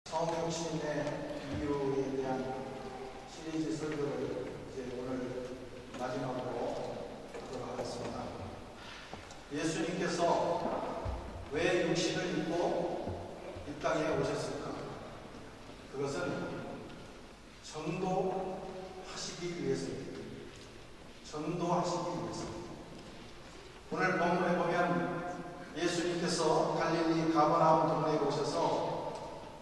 성육신의 이유에 대한 시리즈 설교를 이제 오늘 마지막으로 하도록 하겠습니다. 예수님께서 왜 육신을 입고 이 땅에 오셨을까? 그것은 전도하시기 위해서입니다. 전도하시기 위해서. 오늘 본문에 보면 예수님께서 갈릴리 가버나움 동네에 오셔서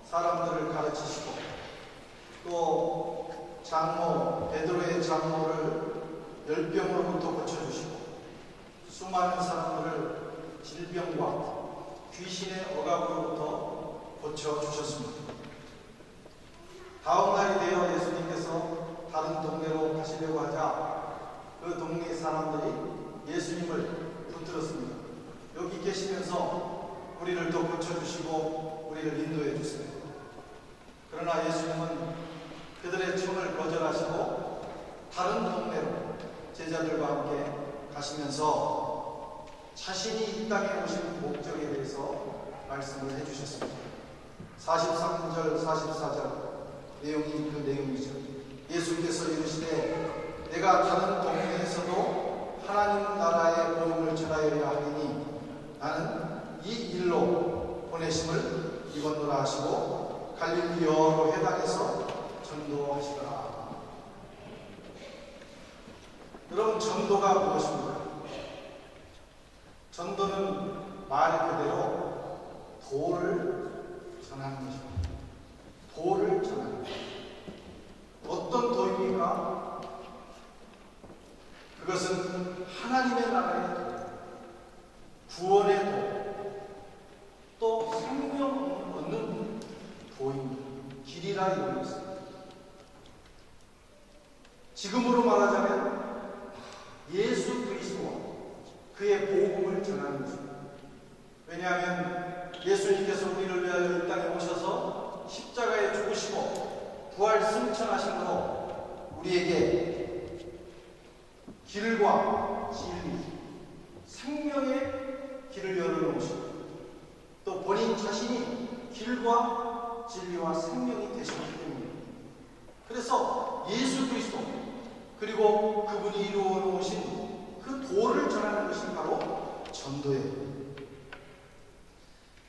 사람들을 가르치시고 또 장모 베드로의 장모를 열병으로부터 고쳐주시고 수많은 사람들을 질병과 귀신의 억압으로부터 고쳐주셨습니다. 다음 날이 되어 예수님께서 다른 동네로 가시려고 하자 그 동네 사람들이 예수님을 붙들었습니다. 여기 계시면서 우리를 더 고쳐주시고 우리를 인도해 주세요. 그러나 예수님은 그들의 청을 거절하시고 다른 동네로 제자들과 함께 가시면서 자신이 이 땅에 오신 목적에 대해서 말씀을 해주셨습니다. 43절, 44절 내용이 그 내용이죠. 예수께서 이르시되 내가 다른 동네에서도 하나님 나라의 복음을 전하여야 하리니 나는 이 일로 보내심을 입었노라 하시고 갈릴리 여러 해당에서 전도하시더라. 여러분, 전도가 무엇입니까? 전도는 말 그대로 도를 전하는 것입니다. 도를 전하는 것. 어떤 도입니까? 그것은 하나님의 나라의 도, 구원의 도, 또 생명을 얻는 도입니다. 길이라 이루고 있습니다. 지금으로 말하자면 예수 그리스도와 그의 복음을 전하는 것입니다. 왜냐하면 예수님께서 우리를 위하여 이 땅에 오셔서 십자가에 죽으시고 부활 승천하심으로 우리에게 길과 진리, 생명의 길을 열어놓으시고 또 본인 자신이 길과 진리와 생명이 되셨기 때문입니다. 그래서 예수 그리스도 그리고 그분이 이루어 놓으신 그 도를 전하는 것이 바로 전도예요.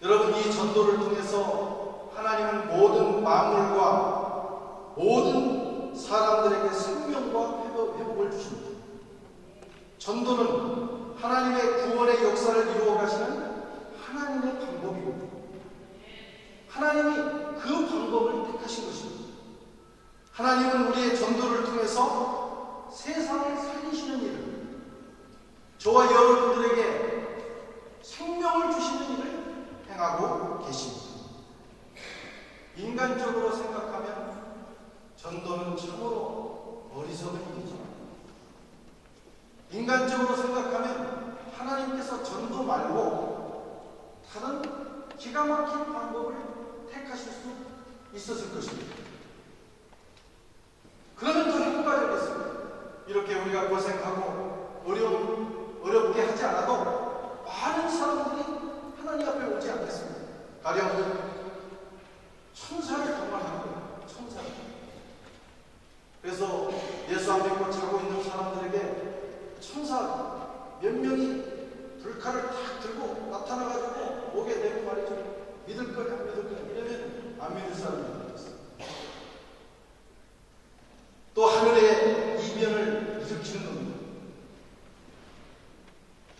여러분, 이 전도를 통해서 하나님은 모든 만물과 모든 사람들에게 생명과 회복을 주십니다. 전도는 하나님의 구원의 역사를 이루어 가시는 하나님의 방법입니다. 하나님이 그 방법을 택하신 것입니다. 하나님은 우리의 전도를 통해서 세상을 살리시는 일을, 저와 여러분들에게 생명을 주시는 일을 행하고 계십니다. 인간적으로 생각하면 전도는 참으로 어리석은 일이죠. 인간적으로 생각하면 하나님께서 전도 말고 다른 기가 막힌 방법을 택하실 수 있었을 것입니다. 그러면 더 효과적이었습니다. 이렇게 우리가 고생하고 어렵게 하지 않아도 많은 사람들이 하나님 앞에 오지 않겠습니다. 가령 천사를 동원하고 천사를. 그래서 예수 안 믿고 자고 있는 사람들에게 천사 몇 명이 불칼을 탁 들고 나타나가지고 목에 대고 말이죠. 믿을 거냐 안 믿을 거냐 이러면 안 믿을 사람이 있습니다. 또 하늘의 이변을 일으키는 겁니다.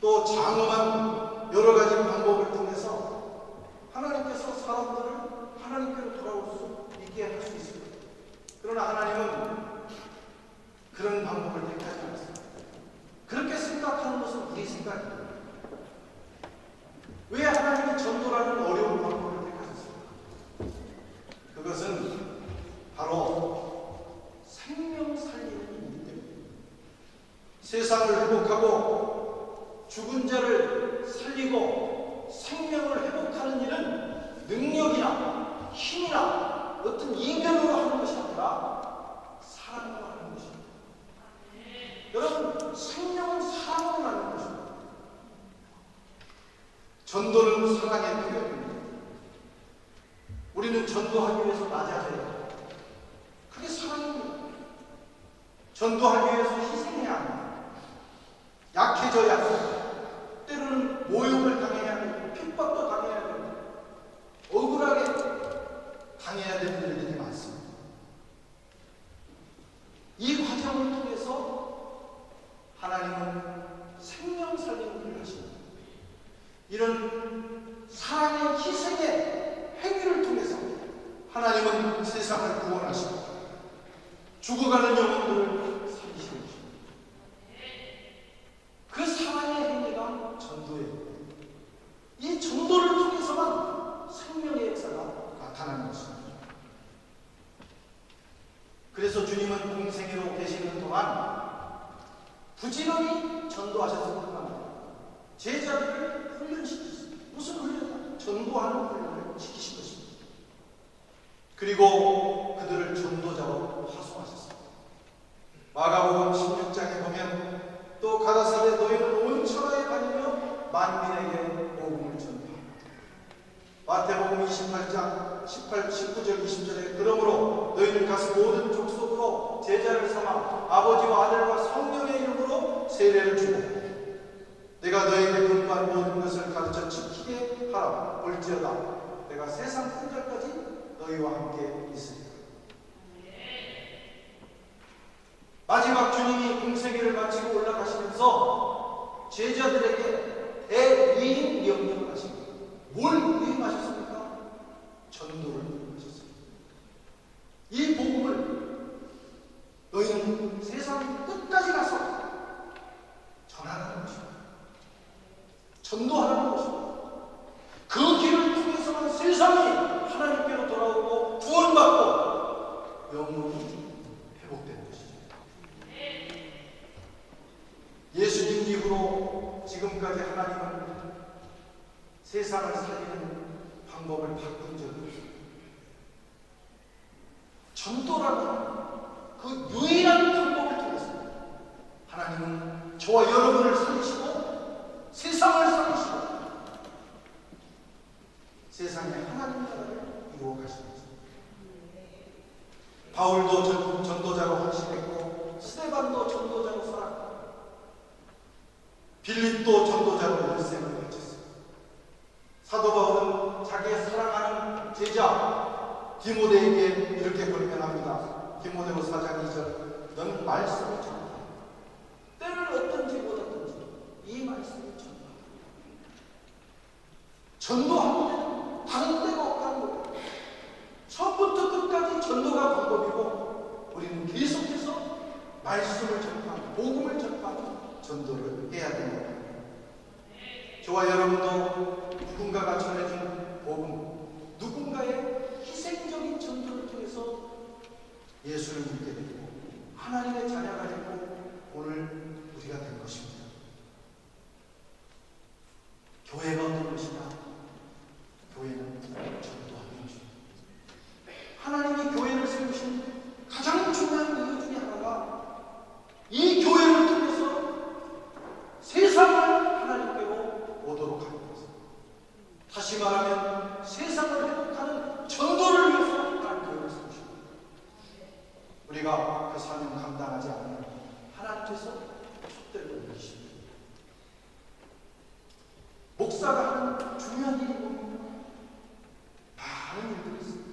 또 장엄한 여러 가지 방법을 통해서 하나님께서 사람들을 하나님께로 돌아올 수 있게 할 수 있습니다. 그러나 하나님은 그런 방법을 택하지 않았습니다. 그렇게 생각하는 것은 우리 생각입니다. 왜 하나님이 전도라는 어려운 방법을 택하셨습니까? 그것은 바로 생명 살리는 일이기 때문입니다. 세상을 회복하고 죽은 자를 살리고 생명을 회복하는 일은 능력이나 힘이나 어떤 이견으로 하는 것이 아니라 사랑으로 하는 것입니다. 여러분, 생명은 사랑으로 나는 것입니다. 전도는 사랑의 표현입니다. 우리는 전도하기 위해서 낮아져야 돼요. 그게 사랑입니다. 전도하기 위해서 희생해야 합니다. 약해져야 합니다. 때로는 모욕을 당해야 되고 핍박도 당해야 되고 억울하게 당해야 되는 일들이 많습니다. 이 과정을 통해서 하나님은 생명 살리는 일을 하십니다. 이런 사랑의 희생의 행위를 통해서 하나님은 세상을 구원하시고 죽어가는 영혼들을 살리시고 계십니다. 그 사랑의 행위가 전도예요. 이 전도를 통해서만 생명의 역사가 나타나는 것입니다. 그래서 주님은 공생애로 계시는 동안 부지런히 전도하셨을 뿐만 아니라 제자들을 훈련시키셨습니다. 무슨 훈련이냐? 전도하는 훈련을 시키신 것입니다. 그리고 그들을 전도자로 파송하셨습니다. 마가복음 16장에 보면 또 가라사대 너희는 온 천하에 다니며 만민에게 복음을 전도하라. 마태복음 28장 19절 20절에 그러므로 너희는 가서 모든 족속으로 제자를 삼아 아버지와 아들과 성령의 이름으로 세례를 주고 내가 너희에게 분부한 모든 것을 가르쳐 지키게 하라. 볼지어다 내가 세상 끝날까지 너희와 함께 있으리라. 마지막 주님이 공생애를 마치고 올라가시면서 제자들에게 대위임 명령을 하십니다. 뭘 위임하셨습니까? 전도를 하셨습니다. 이 복음을 너희는 세상 끝까지 가서 전하라는 것입니다. 전도하라는 것입니다. 그 길을 통해서만 세상이 하나님께로 돌아오고 구원받고 영혼이 회복되는 것이죠. 예수님 이후로 지금까지 하나님은 세상을 살리는 방법을 바꾼 적이 없습니다. 전도라는 그 유일한 방법을 통해서 하나님은 저와 여러분을 살리시고 세상을 살리시고 세상에 하나님 나라를 이루어 가십니다. 바울도 전도자로 헌신했고 스데반도 전도자로 살았고 빌립도 전도자로 일생을 바쳤습니다. 사도 바울은 자기의 사랑하는 제자 디모데에게 이렇게 권면합니다. 디모데후서 4장 2절 너는 말씀을 전하라. 때를 어떤지 못하든지 이 말씀을 전하라. 전도하면 다른 데가 없다는 거예요. 처음부터 끝까지 전도가 방법이고 우리는 계속해서 말씀을 전파하고 복음을 전파하고 전도를 해야 됩니다. 저와 여러분도 누군가가 전해준 복음, 누군가의 희생적인 전도를 통해서 예수를 믿게 되고 하나님의 자녀가 되고 오늘 우리가 된 것입니다. 교회가 어떤 것이냐? 교회는 전도하는 것입니다. 하나님이 교회를 세우신 가장 중요한 이유 중에 하나가 이 교회를 통해서 세상을 하나님께로 오도록 하는 것입니다. 다시 말하면 세상을 회복하는 전도를 위해서 하나님 교회를 세우십니다. 우리가 그 사명 감당하지 않으면 하나님께서 촛대를 올리십니다. 목사가 하는 중요한 일이 뭡니까? 많은 일들이 있습니다.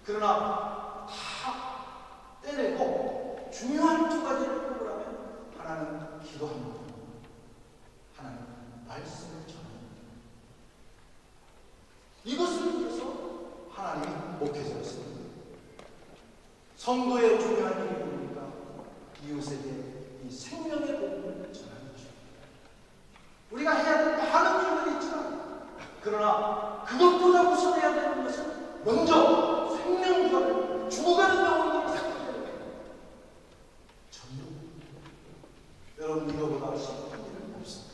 그러나 다 떼내고 중요한 두 가지를 꼽으라면 하나는 기도합니다. 하나는 말씀을 전합니다. 이것을 위해서 하나님이 목회자였습니다. 성도의 중요한 일이 뭡니까? 이웃에게 이 생명의 복음을 전하는 것입니다. 우리가 해야 될 많은 일들이 있지만 그러나 그것보다 우선해야 되는 것은 먼저 생명과를 죽어가는 영혼들을 살려야 됩니다. 전도. 여러분 이거보다 쉬운 일은 없습니다.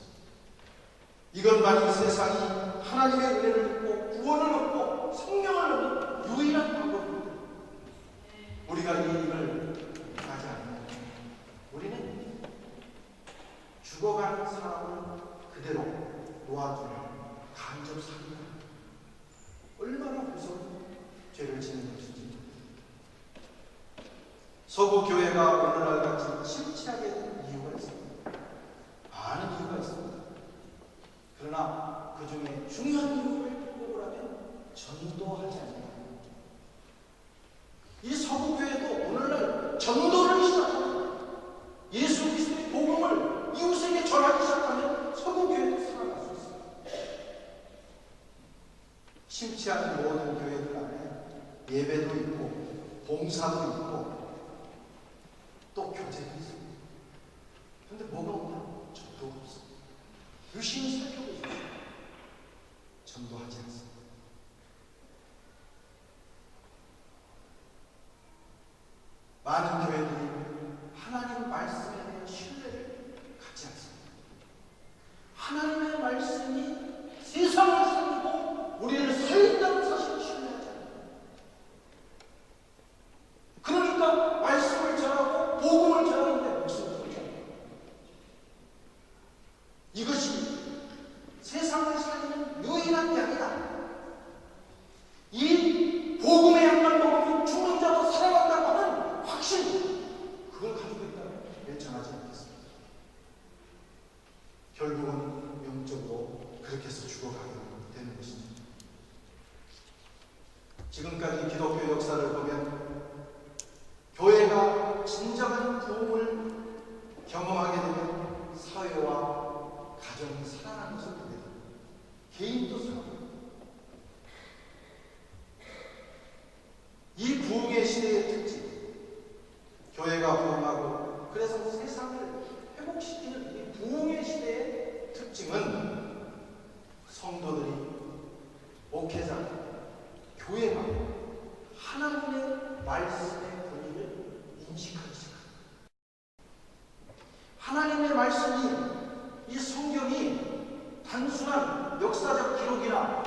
이것만이 세상이 하나님의 은혜를 믿고 구원을 얻고 생명을 얻는 유일한 방법입니다. 우리가 이 일을 하지 않으면 우리는 죽어가는 사람을 그대로 놓아두는 간접 살인입니다. 얼마나 무서운 죄를 짓 되시는 것이지. 서구 교회가 오늘날 같이 침체하게 된 이유가 있습니다. 많은 이유가 있습니다. 그러나 그 중에 중요한 이유를 꼽으라면 전도하지 않는 이 서구 교회도 오늘날 전도를 시작합니다. 예수 그리스도의 복음을 이웃에게 전하기 시작하면 서구 교회도 살아날 수 있습니다. 심취하는 모든 교회들 안에 예배도 있고 봉사도 있고 또 교제도 있습니다. 그런데 뭐가 없나? 전도가 없습니다. 유심히 살펴보십시오. 전도하지 않습니다. 많은 교회들이 하나님 말씀에 대한 신뢰를 갖지 않습니다. 하나님의 말씀이 세상을 살리고 우리를 살린다는 사실을 신뢰하지 않습니다. 그러니까 말씀을 전하고 복음을 전하는데 목숨을 걸지 않습니다. 이것이 세상을 살리는 유일한 약이다. 이 복음의 약만 먹으면 죽는 자도 살아간다고 하는 확신, 그걸 가지고 있다면 왜 전하지 않겠습니까? 결국은 영적으로 그렇게 해서 죽어가게 되는 것입니다. 지금까지 기독교 역사를 보면 교회가 진정한 부흥을 경험하게 되면 사회와 가정이 살아나는 것을 보게 됩니다. 개인도 살아납니다. 이 부흥의 시대의 특징, 교회가 부흥하고 그래서 세상을 회복시키는 이 부흥의 시대의 특징은 성도들이, 목회자, 교회가 하나님의 말씀의 권위를 인식하기 시작합니다. 하나님의 말씀이, 이 성경이 단순한 역사적 기록이나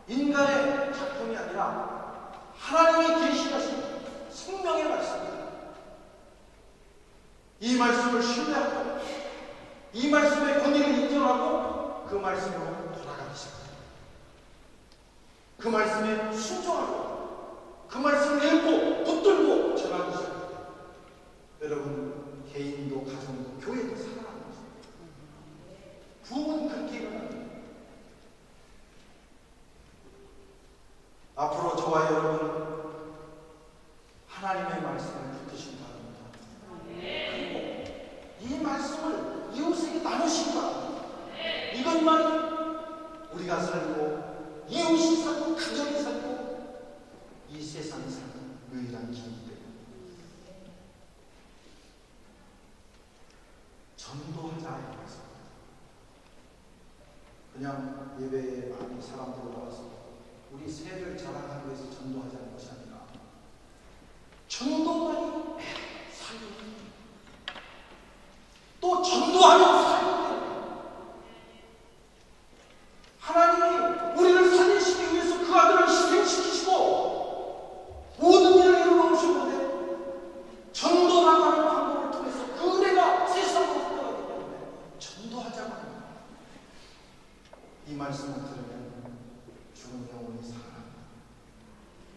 인간의 작품이 아니라 하나님이 계시하신 생명의 말씀입니다. 이 말씀을 신뢰하고 이 말씀의 권위를 인정하고 그 말씀으로 돌아가기 시작합니다. 그 말씀에 순종하고 그 말씀을 읽고 붙들고 전하기 시작합니다. 여러분, 개인도 가정도 교회도 살아나는 것입니다. 부흥은 그렇게 일어납니다. 앞으로 저와 여러분 하나님의 말씀을 붙드시기 바랍니다. 그리고 이 말씀을 이웃에게 나누시기 바랍니다. 이것만 우리가 살고 이웃이 살고 가정이 살고 이 세상이 살고 유일한 길이기 때문에 전도하자. 그냥 예배에 많은 사람들 와서 우리 세를 자랑하기 위해서 전도하자는 것이 아니라 전도만이 살리는, 또 전도하면 살리는, 하나님이 우리를 살리시기 위해서 그 아들을 희생시키시고 모든 일을 이루어오시는데 전도 나가는 방법을 통해서 그 은혜가 세상으로 흘러가기 때문에 전도하자고 합니다. 이 말씀을 들으면 죽은 영혼이 살아납니다.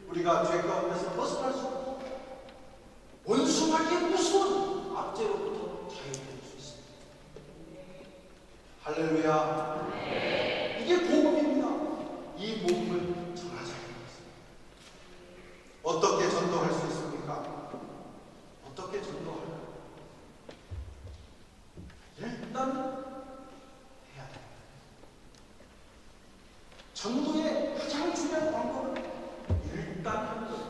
우리가 죄 가운데서 벗어날 수 없고 원수하기에 무서운 압제로부터 자유될 수 있습니다. 할렐루야. 이게 복음입니다. 이 복음을 전하자는 것입니다. 어떻게 전도할 수 있습니까? 어떻게 전도할까요? 일단 해야 됩니다. 전도의 가장 중요한 방법은 일단 하는 거예요.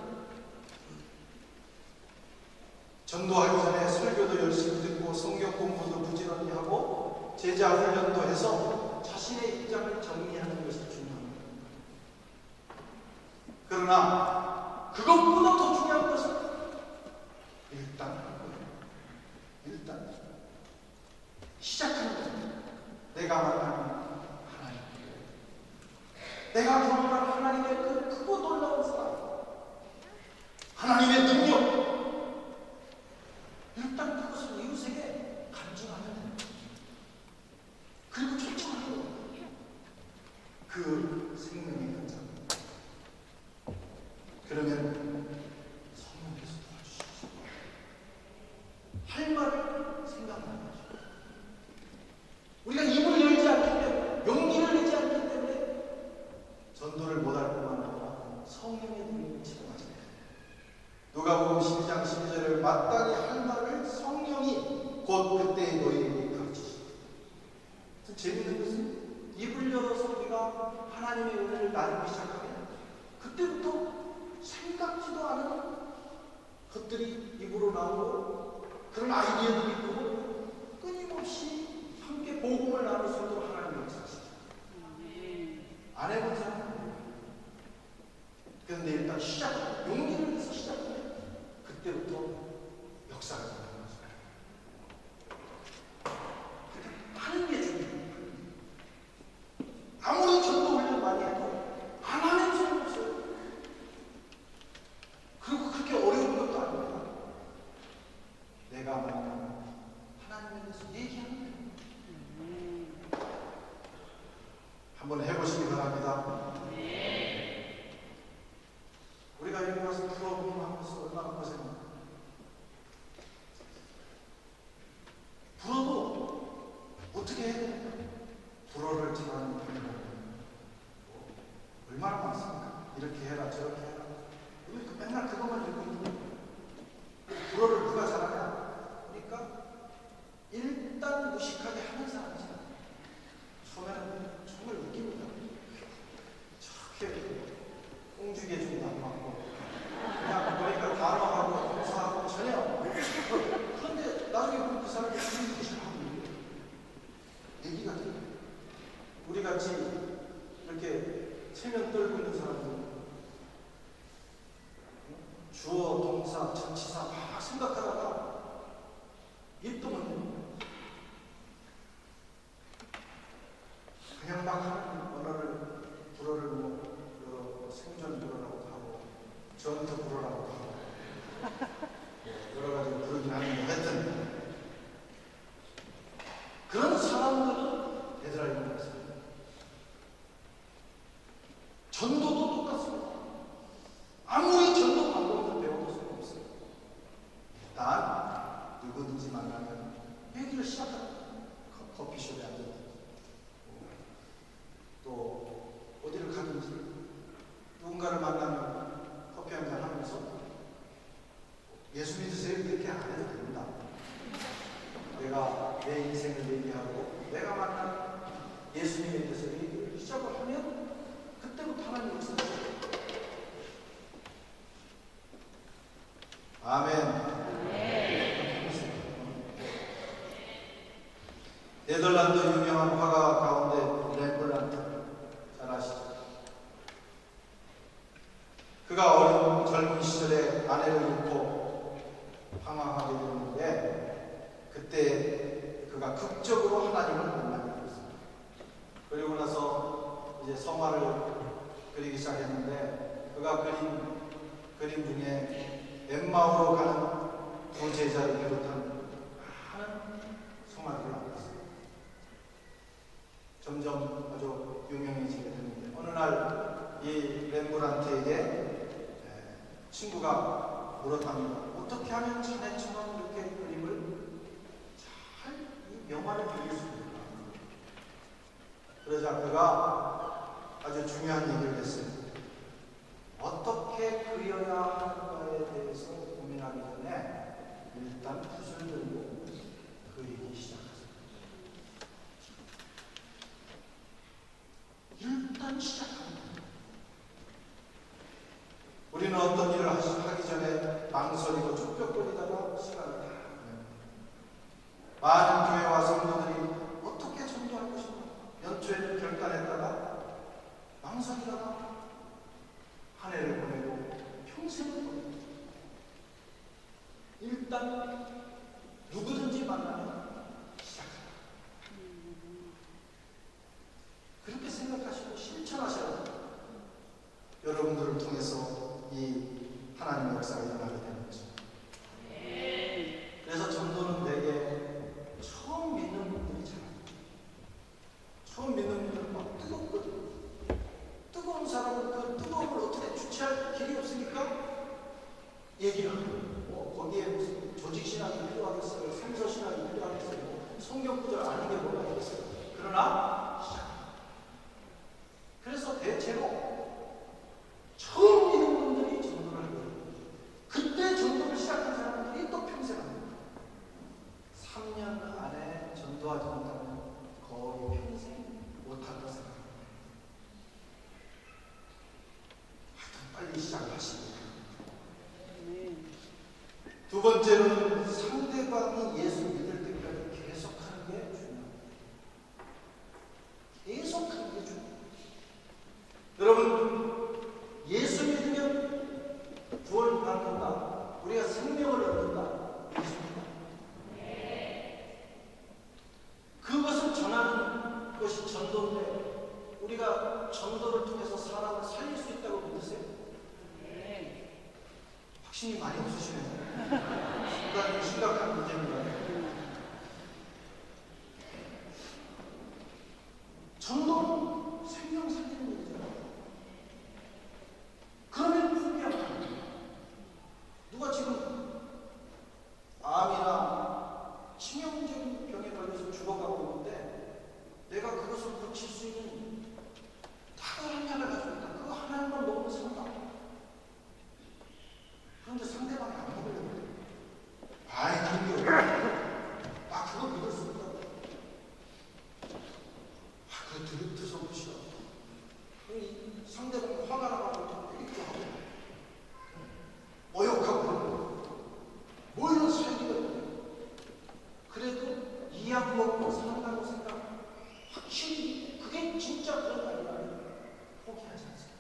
전도하기 전에 설교도 열심히 듣고 성경 공부도 부지런히 하고 제자 훈련도 해서 자신의 입장을 정리하는 것이 중요합니다. 그러나 그것보다 더 중요한 것은 일단 하는 거예요. 일단 시작하는 겁니다. 내가 만나는 내가 경험한 하나님의 그 크고 놀라운 사랑, 하나님의 능력, 일단 그것을 이웃에게 간증하면 됩니다. 그리고 초청하는 그 생명의 현장. 그러면 우리는 성령께서 도와주시죠. 할 말을 생각하는 거죠. 우리가 입을 열지 않기 때문에, 용기를 내지 않기 때문에 전도를 못할 뿐만 아니라 성령의 능력을 체험하지 못해요. 누가복음 12장 12절을 마땅히 할 말을 성령이 곧 그때의 너희에게 가르치시고. 재미있는 것은 입을 열어서 우리가 하나님의 은혜를 나누기 시작하면 그때부터 생각지도 않은 것들이 입으로 나오고 그런 아이디어들이 있고 끊임없이 함께 복음을 나눌 수 있도록 하나님의 역사하시죠. 안 해본 사람은 그런데 일단 용기를 내서 시작하면 그때부터 역사가 일어나는 거죠. 하는 게 중요해요. 아무리 전도 훈련 많이 해도 안 하는 소용 없어요. 그리고 그렇게 어려운 것도 아닙니다. 내가 만나면 하나님에 대해서 얘기하는 거예요. 한번 해보시기 바랍니다. 우리가 여기 와서 불어보면 하면서 얼마나 고생합니까? 불어도 어떻게 해야 됩니까? 불어를 잘하는 방법 얼마나 많습니까? 이렇게 해라 저렇게 해라. 우리가 맨날 그것만 읽고 있는 거예요. 불어를 누가 잘하냐? 그러니까 일단 무식하게 하는 사람이잖아요. 처음에는 정말 웃깁니다. 저렇게 꽁죽에 좀도 안 맞고 그냥 보니까 단어하고 동사하고 전혀. 그런데 나중에 보면 그 사람이 무슨 뜻을 하고 있는 거예요. 얘기가 돼요. 우리 같이 이렇게 체면 떨고 있는 사람들 주어, 동사, 전치사 막 생각하다가 입도 못 내요. 그냥 막 하는 언어를 불어를 생존 불어라고 하고 전투 불어라고 하고 여러 가지 부르긴 하는데 하여튼 그런 사람들은 얘들아 이런 거 있습니다. 전도도 똑같습니다. 아무리 전도 방법을 배워볼 수는 없어요. 일단 누구든지 만나면 얘기를 시작합니다. 커피숍에 앉아서 또 어디를 가든지 누군가를 만나면 커피 한잔 하면서 예수 믿으세요? 이렇게 안 해도 됩니다. 내가 내 인생을 얘기하고 내가 만난 예수님에 대해서 얘기를 시작을 하면 그때부터 하나님 역사를 해요. 아멘. 네덜란드 유명한 화가 가운데 렘브란트 잘 아시죠? 그가 어린 젊은 시절에 아내를 잃고 방황하게 되는데 그때 그가 극적으로 하나님을 만나게 되었습니다. 그리고 나서 이제 성화를 그리기 시작했는데 그가 그림 중에 엠마오로 가는 두 제자를 비롯한 많은 성화들을 만났어요. 점점 아주 유명해지게 됐는데 어느 날 이 렘브란트에게 친구가 물었답니다. 어떻게 하면 자네처럼 이렇게 그림을 잘 이 명화를 그릴 수 있을까? 그러자 그가 아주 중요한 얘기를 했어요. 어떻게 그려야 하는가에 대해서 고민하기 전에 일단 붓을 들고 그리기 시작하세요. 일단 시작합니다. 우리는 어떤 일을 하기 전에 망설이고 쭈뼛거리다가 시간을 다 보냅니다. 많은 교회와 성도들이 어떻게 전도할 것인가 연초에는 결단했다가 망설이다가 한 해를 보내고 평생을 보냅니다. 일단 누구든지 만나면 시작합니다. 그렇게 생각하시고 실천하셔야 합니다. 여러분들을 통해서 이 하나님의 역사가 일어나게 되는 거죠. 그래서 전도는 되게 처음 믿는 분들이 잘합니다. 처음 믿는 분들은 막 뜨겁거든요. 뜨거운 얘기를 하고 거기에 무슨 조직신학이 필요하겠어요? 성서신학이 필요하겠어요? 성경구절 아는 게 뭐가 있겠어요? 그러나 그래서 대체로 처음 믿는 분들이 전도를 하거든요. 그때 전도를 시작한 사람들이 또 평생 합니다. 3년 안에 전도하지 못하면 거의 평생 못한다 생각합니다. 하여튼 빨리 시작하시고. 두 번째로는 상대방이 예수 믿을 때까지 계속하는 게 중요합니다. 계속하는 게 중요합니다. 여러분, 예수 믿으면 구원을 받는다. 우리가 생명을 얻는다. 믿습니까? 그것을 전하는 것이 전도인데 우리가 전도를 통해서 사람을 살릴 수 있다고 믿으세요? 확신이 많이 없으시네요. 상당히 심각한 문제입니다. 전도는 생명 살리는 일이잖아요. 그러면 포기하면 누가 지금 암이나 치명적인 병에 걸려서 죽어가고 있는데 내가 그것을 고칠 수 있는 탁월한 약을 가지고 있다. 그거 하나님만 먹으면 산다. 그런데 상대방이 안 먹으려고 그래. 아이, 그런 게 없다. 그거 믿을 수 없다고. 그거 드서보시라. 상대방이 화가 나가지고 이렇게 하고 모욕하고 뭐 이런 살기가 있냐. 그래도 이 약 먹고 산다고 생각 확실히 그게 진짜 그런 아니라 포기하지 않습니다.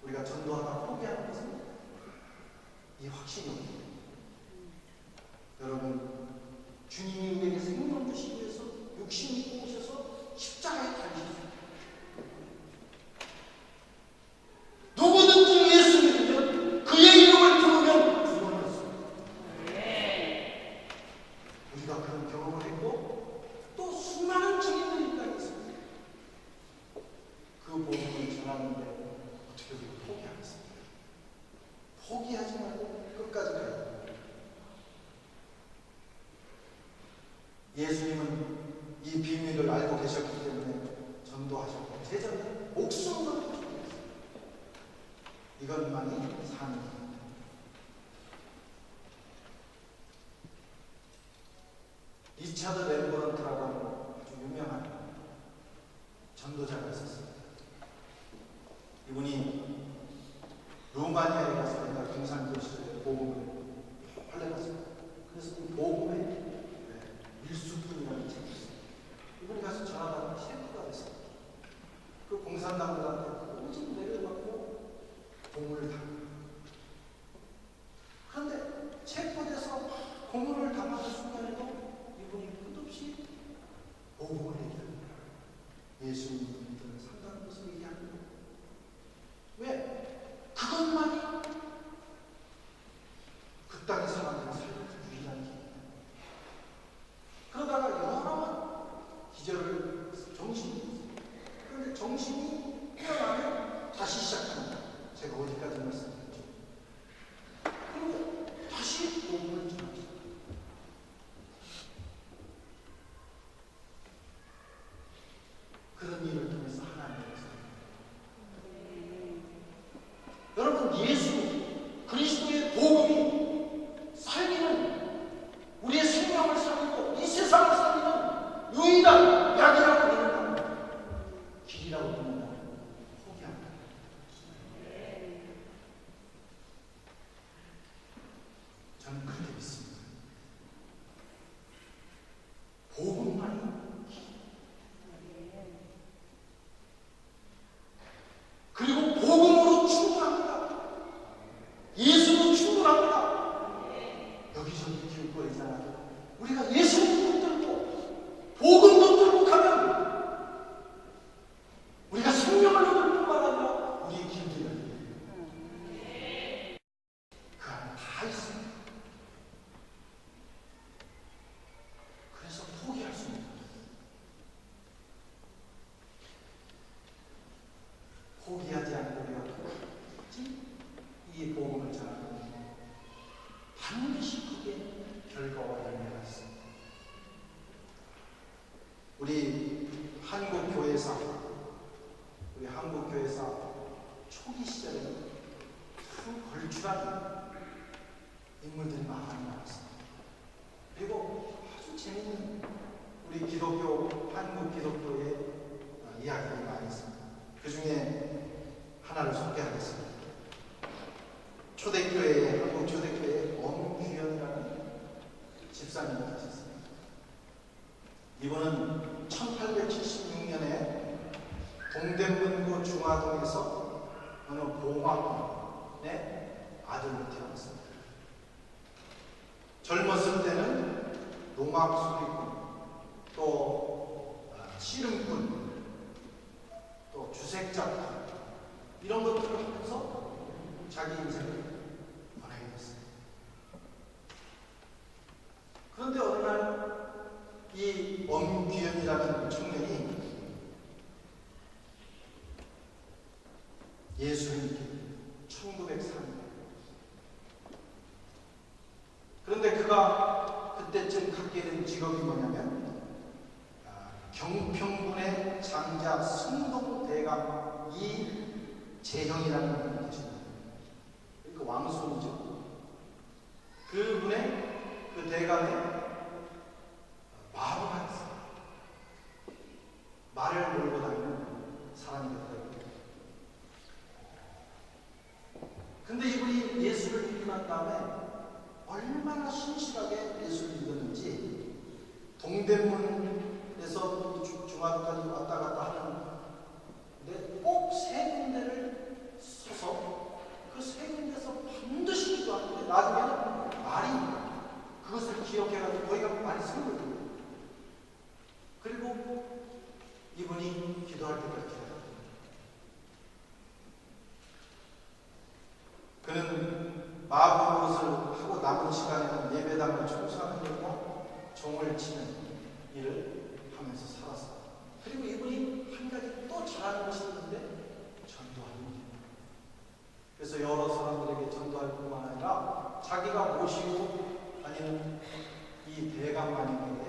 우리가 전도하다 포기하는 것은 이 확신이 없습니다. 여러분, 주님이 우리에게 생명 주시기 위해서 육신 입고 오셔서 십자가에 달리셨습니다. 누구든지 예수 믿으면 그의 이름을 부르면 구원을 얻습니다. 우리가 그런 경험을 했고 또 수많은 증인들이 이 땅에 있습니다. 그 복음을 전하는데 어떻게 우리가 포기하겠습니까? 포기하지 말고 끝까지 가야 됩니다. 예수님은 이 비밀을 알고 계셨기 때문에 전도하셨고 제자는 목숨을 바쳤습니다. 이것만이 사는 겁니다. 리차드 램버런트라고 하는 아주 유명한 전도자가 있었습니다. 이분이 루마니아에 가서 옛날 공산교시절에 복음을 활래갔습니다. 그래서 이 복음의 밀수꾼이라는 책이 있어요. 이분이 가서 전하다가 셰프가 됐어요. 그 공산당들한테 오직 내려받고 고문을 당합니다. 그런데 체포돼서 고문을 당하는 순간에도 이분이 끝없이 복음을 얘기합니다. 예수님 믿는 상당한 것을 얘기합니다. 왜? 그것만이 그 땅의 사람들을 살릴 유일한 길입니다. 그러다가 여러 기절을 정신이 있어요. 그런데 정신이 깨어나면 다시 시작합니다. 제가 어디까지 말씀드렸죠? 그리고 다시 복음을 전합니다. 그런 일을 통해서 하나님께서 여러분, 예수 그리스도의 복음이 살리는 우리의 생명을 살리고 이 세상을 살리는 유일한 약이라고 믿는다. 길이라고 믿는다. 포기합니다. 저는 그렇게 믿습니다. 복음만이 그리고 복음으로 충분합니다. 예수도 충분합니다. 여기저기 기웃거리잖아요. 우리가 예수님도 들고 복음도 들고 가면 우리가 생명을 얻을 뿐만 아니라 우리의 길들을 그 안에 다 있습니다. 그래서 포기할 수 있는 포기하지 않고 우리가 끝까지 이 복음을 전하는 진출한 인물들이 많이 나왔습니다. 그리고 아주 재미있는 우리 기독교, 한국 기독교의 이야기들이 많이 있습니다. 그 중에 하나를 소개하겠습니다. 초대교회, 한국 초대교회의 엄규현이라는 집사님이 계셨습니다. 이분은 1876년에 동대문구 중화동에서 어느 공화군의 아들로 태어났습니다. 젊었을 때는 농악수리꾼, 또 씨름꾼, 또 주색작가 이런 것들을 하면서 자기 인생을 보내게 됐습니다. 그런데 어느 날 이 엄규현이라는 청년이 예수님께 1903년 그런데 그가 그때쯤 갖게 된 직업이 뭐냐면 경평군의 장자 승동대감 이재형이라는 분이 계십니다. 그러니까 왕손이죠. 그분의 그 대감의 마부가 있어요. 말을 몰고 다니는 사람이 됐다고. 근데 이분이 예수를 믿고 난 다음에 얼마나 신실하게 예수를 믿었는지 동대문에서 중화까지 왔다 갔다 하는데 꼭 세 군데를 서서 그 세 군데에서 반드시 기도하는데 나중에는 말이 그것을 기억해가지고 거기가 많이 생거든요. 그리고 이분이 기도할 때까지 기도합니다. 그는 마부릇을 하고 남은 시간에는 예배당을 청소하는 일과 종을 치는 일을 하면서 살았습니다. 그리고 이분이 한 가지 또 잘하는 것이 있는데 전도하는 일입니다. 그래서 여러 사람들에게 전도할 뿐만 아니라 자기가 모시고 다니는 이 대감마님에게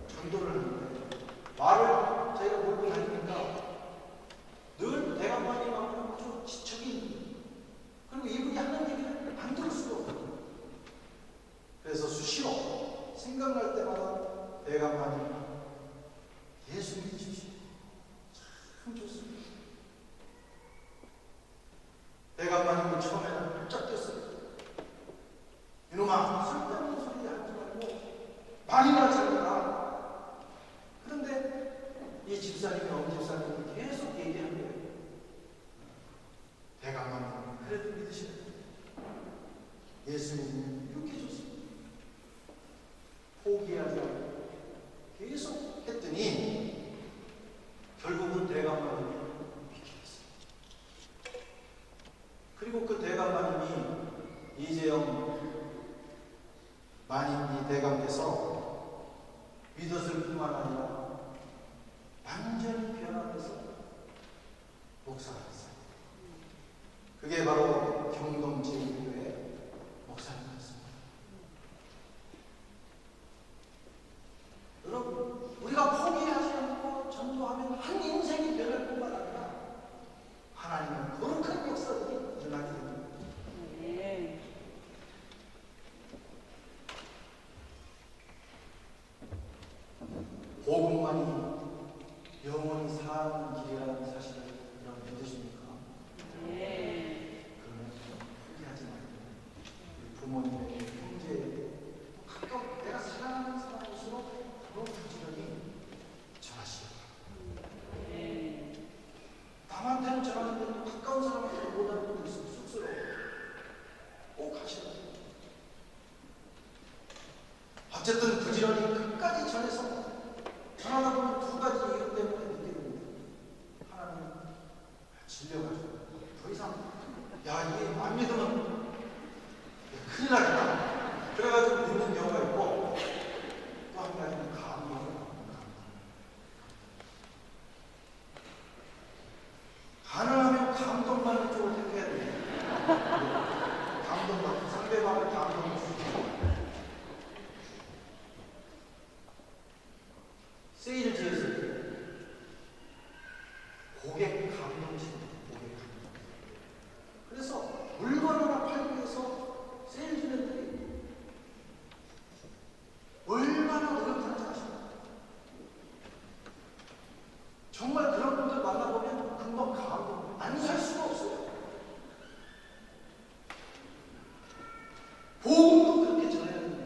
전도를 하는데 말을 저희가 몰고 다니니까 늘 대감마님하고는 아주 지척이 그리고 이분이 하는 얘기를 안 들을 수가 없거든요. 그래서 수시로 생각날 때마다 대감마님 예수 믿으십시오. 참 좋습니다. 대감마님은 처음에는 깜짝 뛰었어요. 이놈아 쓸데없는 소리 하지 말고 말이나 잘해라. 그런데 이 집사님이 엄집사님이 계속 얘기하는 거예요. 대감마님 그래도 믿으시라. 예수님은 이렇게 좋습니다. 포기하지 않고 계속 했더니 결국은 대감마님이 믿게 됐어요. 그리고 그 대감마님이 이재영 마님이 대감돼서 믿었을 뿐만 아니라 완전히 변화돼서 목사가 됐어요. 그게 바로 경동제일교회 목사님이었습니다. 여러분, 우리가 포기하지 않고 전도하면 한 인생이 변할 뿐만 아니라 하나님은 거룩한 역사들이 일어나게 됩니다. 복음만이 영원히 사는 길이라는 사실을 여러분 믿으십니까? 네. 그러면 포기하지 말고 우리 부모님에게, 형제에게 가까운 내가 사랑하는 사람일수록 더 부지런히 전하시오. 네. 남한테는 전하는데 가까운 사람한테 못하는 분도 있으면 쑥스러워. 꼭 하시라. 어쨌든 부지런히 끝까지 전해서 전하다 보면 두 가지 이유 때문에 느끼게 됩니다. 하나는 질려가지고 더 이상 이게 안 믿으면 큰일 나겠다. 그래가지고 믿는 경우가 있고 또 한 가지는 감동을 가능하면 감동받는 쪽을 택해야 돼요. 감동받는 상대방을 감동을 주지. 세일을 지었을 때 고객 감동입니다. 고객 감동. 그래서 물건 하나 팔기 위해서 세일즈맨들이 얼마나 노력하는지 아십니까? 정말 그런 분들 만나보면 금방 감동, 안 살 수가 없어요. 복음도 그렇게 전해야 됩니다.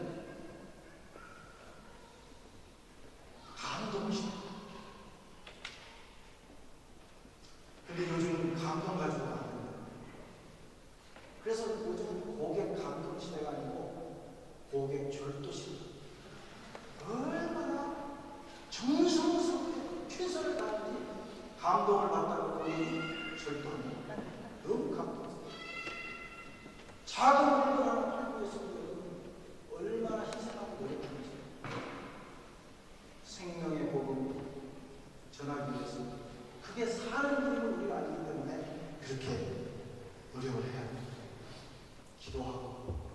감동이 싶어. 근데 요즘 감동 가지고 안 됩니다. 그래서 요즘 고객 감동 시대가 아니고 고객 절도 시대. 얼마나 정성스럽게 최선을 다하는지 감동을 받다가 고객이 절도합니다. 너무 감동스러워요. 작은 물건 하나 팔기 위해서 얼마나 희생하고 노력하는지 생명의 복음 전하기 위해서 그게 사는 일을 우리가 알기 때문에 그렇게 노력을 해야 합니다. 기도하고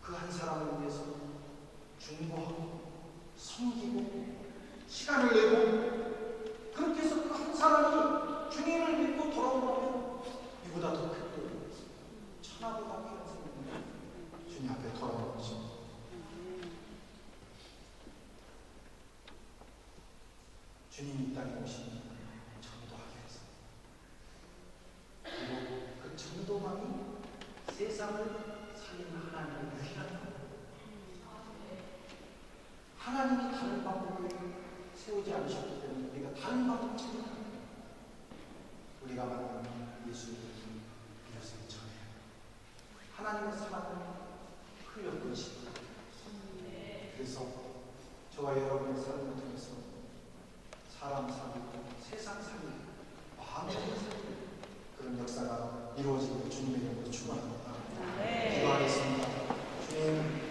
그 한 사람을 위해서 중보하고 섬기고 시간을 내고 그렇게 해서 그 한 사람이 주님을 믿고 돌아오면 이보다 더 큰 일이 있습니다. 천하보다 귀한 생명을 주님 앞에 돌아오는 것입니다. 주님이 이 땅에 오신 전도하기 위해서 그리고 그 전도만이 세상을 살리는 하나님의 유일한 방법. 하나님이 다른 방법을 세우지 않으셨기 때문에 우리가 다른 방법을 찾는 우리가 만난 예수를 이것을 전해야 하나님의 사랑을 흘렸던 시간. 그래서 저와 여러분의 삶을 통해서 사람 살리고 세상 살리고 마음을 살리고 그런 역사가 이루어지기를 주님의 이름으로 축원합니다. 기도하겠습니다. 주님.